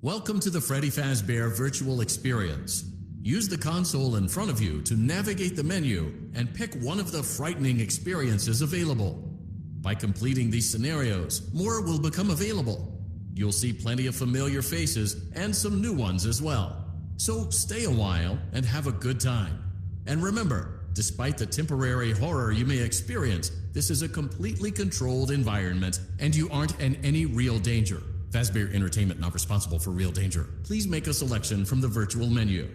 Welcome to the Freddy Fazbear virtual experience. Use the console in front of you to navigate the menu and pick one of the frightening experiences available. By completing these scenarios, more will become available. You'll see plenty of familiar faces and some new ones as well. So stay a while and have a good time. And remember, despite the temporary horror you may experience, this is a completely controlled environment and you aren't in any real danger. Fazbear Entertainment not responsible for real danger. Please make a selection from the virtual menu.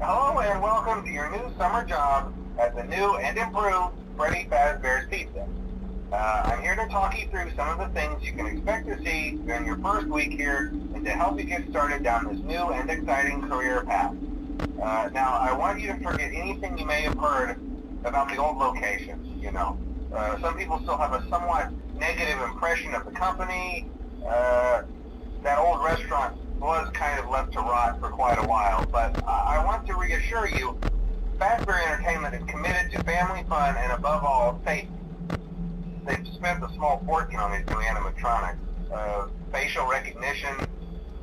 Hello and welcome to your new summer job at the new and improved Freddy Fazbear's Pizza. I'm here to talk you through some of the things you can expect to see during your first week here and to help you get started down this new and exciting career path. Now, I want you to forget anything you may have heard about the old locations, you know. Some people still have a somewhat negative impression of the company. That old restaurant was kind of left to rot for quite a while, but I want to reassure you, Fazbear Entertainment is committed to family fun and above all, safety. They've spent a small fortune on these new animatronics. Facial recognition,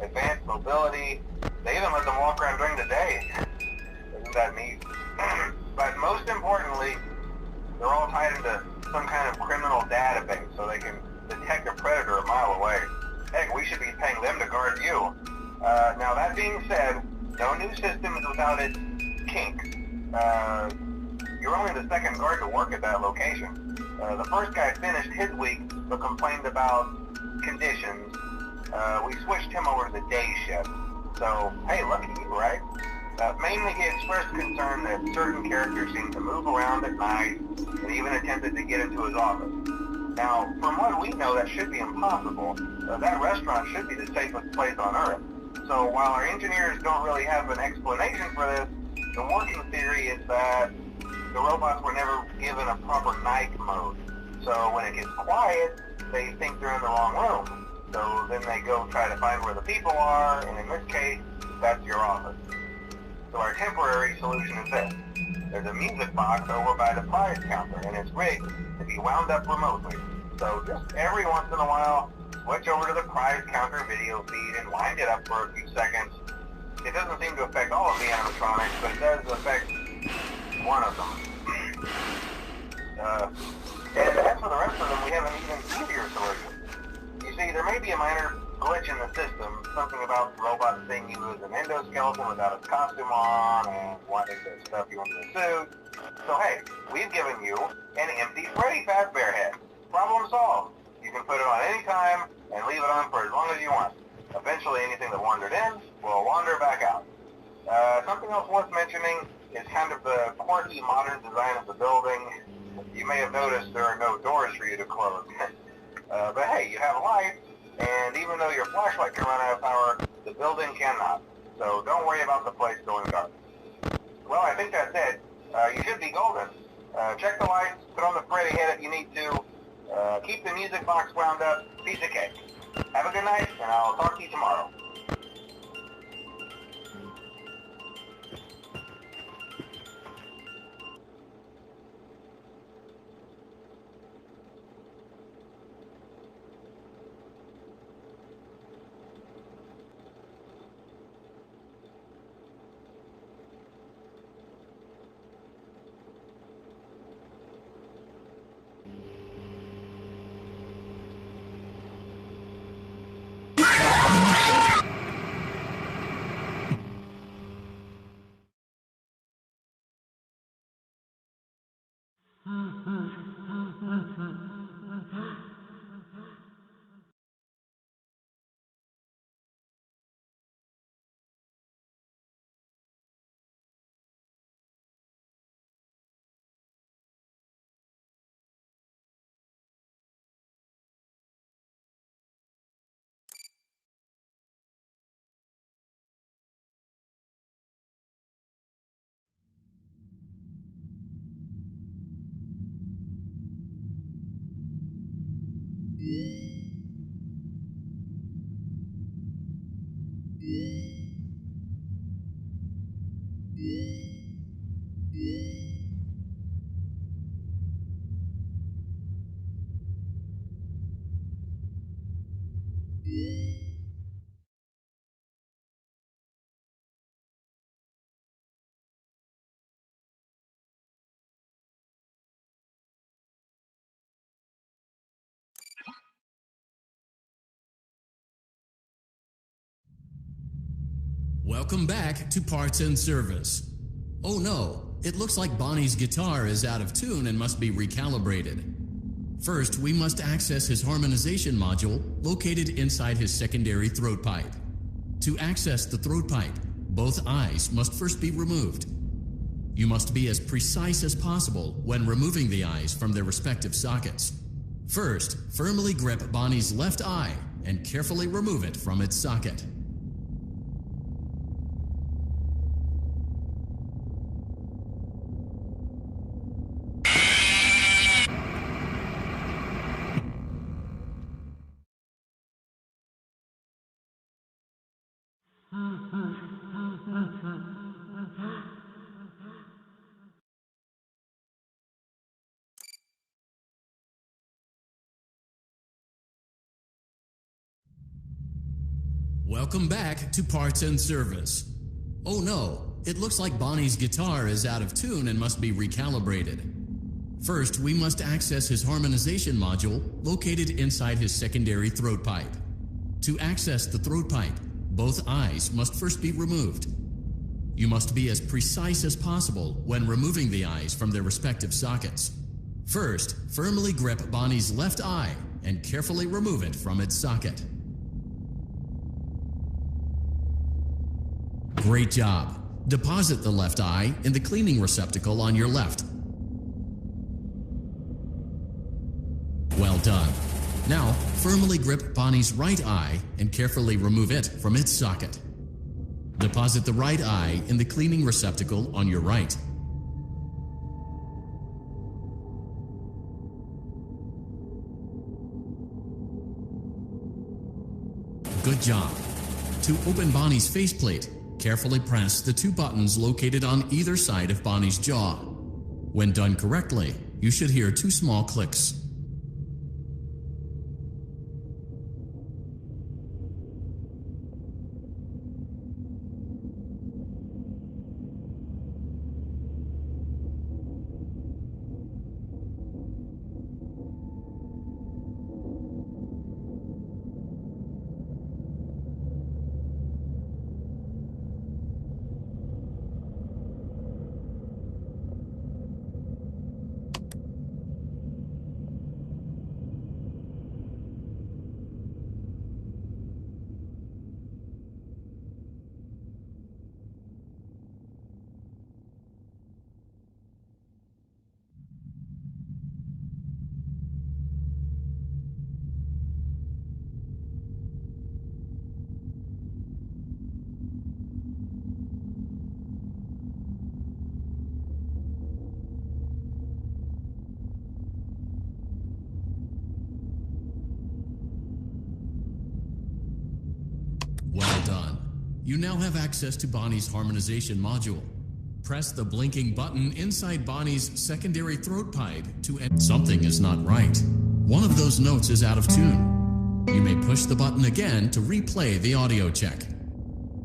advanced mobility, they even let them walk around during the day. Isn't that neat? But most importantly, they're all tied into some kind of criminal database so they can detect a predator a mile away. Heck, we should be paying them to guard you. Now that being said, no new system is without its kinks. You're only the second guard to work at that location. The first guy finished his week but complained about conditions. We switched him over to the day shift. So, hey, lucky you, right? Mainly he expressed concern that certain characters seemed to move around at night and even attempted to get into his office. Now, from what we know, that should be impossible. That restaurant should be the safest place on Earth. So while our engineers don't really have an explanation for this, the working theory is that the robots were never given a proper night mode. So when it gets quiet, they think they're in the wrong room. So then they go try to find where the people are, and in this case, that's your office. So our temporary solution is this. There's a music box over by the prize counter, and it's rigged to be wound up remotely. So just every once in a while, switch over to the prize counter video feed and wind it up for a few seconds. It doesn't seem to affect all of the animatronics, but it does affect one of them. And as for the rest of them, we have an even easier solution. You see, there may be a minor glitch in the system, something about the robot seeing you as an endoskeleton without a costume on and wanting to stuff you into a suit. So hey, we've given you an empty Freddy Fazbear head. Problem solved. You can put it on any time and leave it on for as long as you want. Eventually anything that wandered in will wander back out. Something else worth mentioning is kind of the quirky modern design of the building. You may have noticed there are no doors for you to close. But hey, you have a light, and even though your flashlight can run out of power, the building cannot. So don't worry about the place going dark. Well, I think that's it. You should be golden. Check the lights, put on the Freddy head if you need to. Keep the music box wound up. Piece of cake. Have a good night, and I'll talk to you tomorrow. Welcome back to Parts and Service. Oh no, it looks like Bonnie's guitar is out of tune and must be recalibrated. First, we must access his harmonization module located inside his secondary throat pipe. To access the throat pipe, both eyes must first be removed. You must be as precise as possible when removing the eyes from their respective sockets. First, firmly grip Bonnie's left eye and carefully remove it from its socket. Welcome back to Parts and Service. Oh no, it looks like Bonnie's guitar is out of tune and must be recalibrated. First, we must access his harmonization module located inside his secondary throat pipe. To access the throat pipe, both eyes must first be removed. You must be as precise as possible when removing the eyes from their respective sockets. First, firmly grip Bonnie's left eye and carefully remove it from its socket. Great job. Deposit the left eye in the cleaning receptacle on your left. Well done. Now, firmly grip Bonnie's right eye and carefully remove it from its socket. Deposit the right eye in the cleaning receptacle on your right. Good job. To open Bonnie's faceplate, carefully press the two buttons located on either side of Bonnie's jaw. When done correctly, you should hear two small clicks. Well done. You now have access to Bonnie's harmonization module. Press the blinking button inside Bonnie's secondary throat pipe to end. Something is not right. One of those notes is out of tune. You may push the button again to replay the audio check.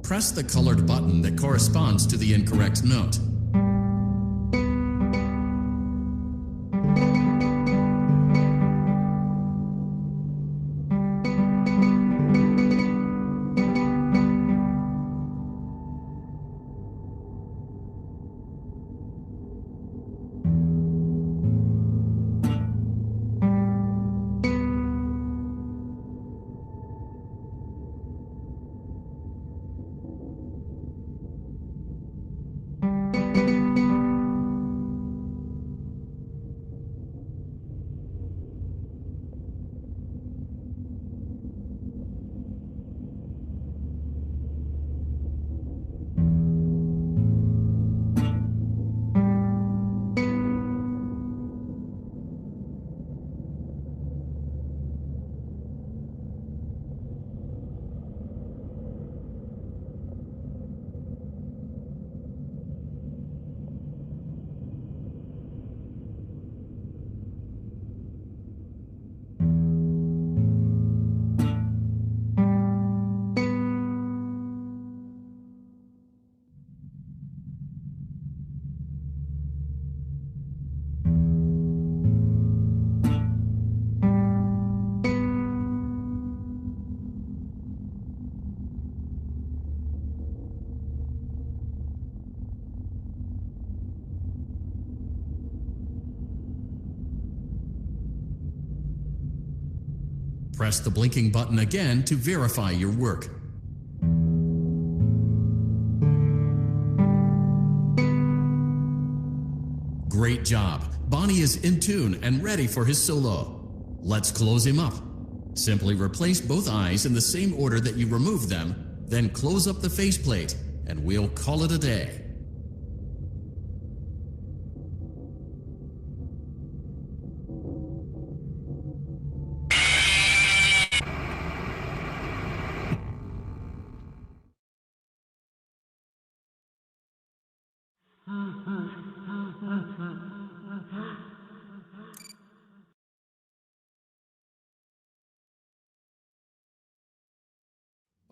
Press the colored button that corresponds to the incorrect note. Press the blinking button again to verify your work. Great job. Bonnie is in tune and ready for his solo. Let's close him up. Simply replace both eyes in the same order that you removed them, then close up the faceplate, and we'll call it a day.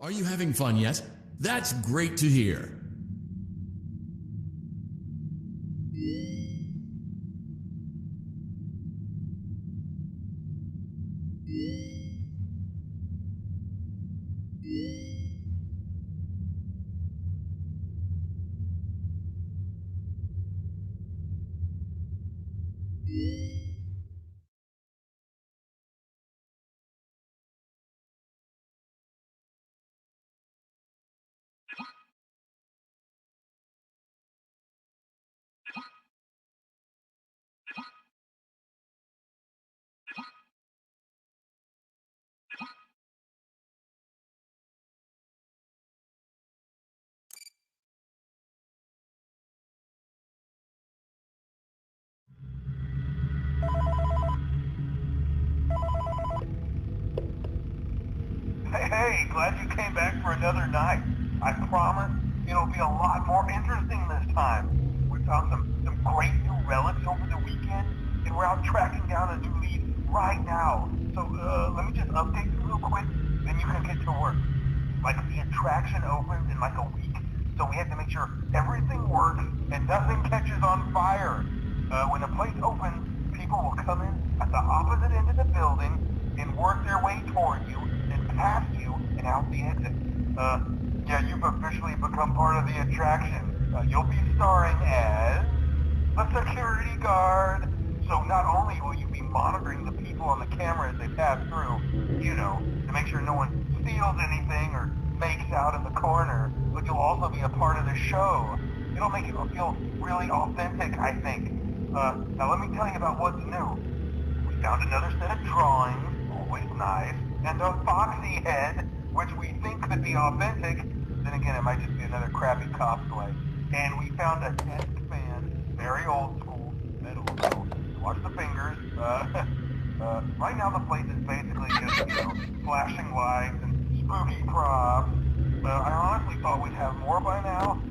Are you having fun yet? That's great to hear. Hey, glad you came back for another night. I promise it'll be a lot more interesting this time. We found some great new relics over the weekend, and we're out tracking down a new lead right now. So let me just update you real quick, then you can get to work. Like, the attraction opens in like a week, so we have to make sure everything works and nothing catches on fire. When the place opens, people will come in at the opposite end of the building and work their way toward you, past you, and out the exit. Yeah, you've officially become part of the attraction. You'll be starring as a security guard. So not only will you be monitoring the people on the camera as they pass through, you know, to make sure no one steals anything or makes out in the corner, but you'll also be a part of the show. It'll make it feel really authentic, I think. Now let me tell you about what's new. We found another set of drawings, always nice, and a foxy head, which we think could be authentic. Then again, it might just be another crappy cosplay. And we found a desk fan, very old school, metal. Watch the fingers. Right now the place is basically just, you know, flashing lights and spooky props. I honestly thought we'd have more by now.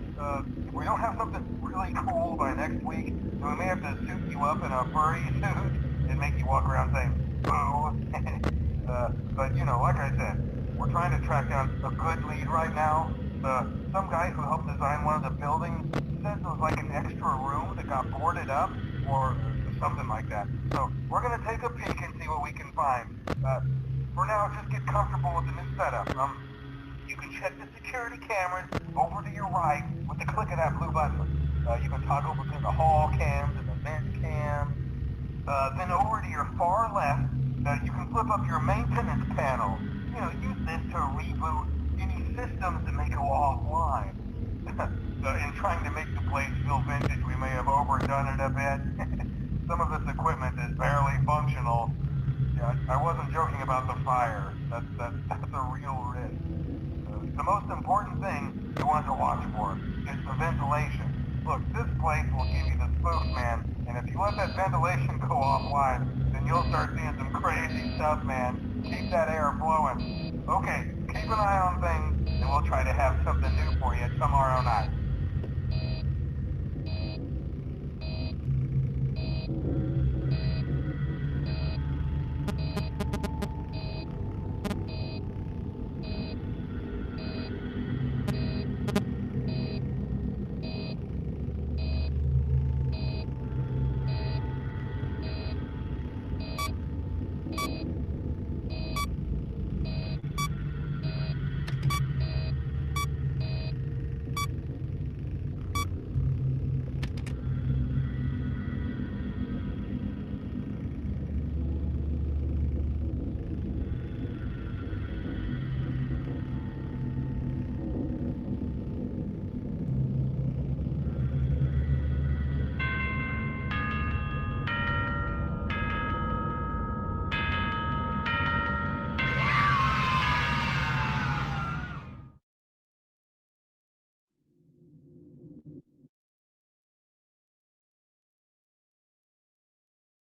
If we don't have something really cool by next week, then we may have to suit you up in a furry suit and make you walk around saying, boo. But, you know, like I said, we're trying to track down a good lead right now. Some guy who helped design one of the buildings says it was like an extra room that got boarded up, or something like that. So we're going to take a peek and see what we can find. For now, just get comfortable with the new setup. You can check the security cameras over to your right with the click of that blue button. You can toggle between the hall cams and the vent cams. Then over to your far left, you can flip up your maintenance panel. You know, use this to reboot any systems that may go offline. In trying to make the place feel vintage, we may have overdone it a bit. Some of this equipment is barely functional. Yeah, I wasn't joking about the fire. That's a real risk. The most important thing you want to watch for is the ventilation. Look, this place will give you the spook, man. And if you let that ventilation go offline, then you'll start seeing some crazy stuff, man. Keep that air flowing. Okay, keep an eye on things, and we'll try to have something new for you tomorrow night.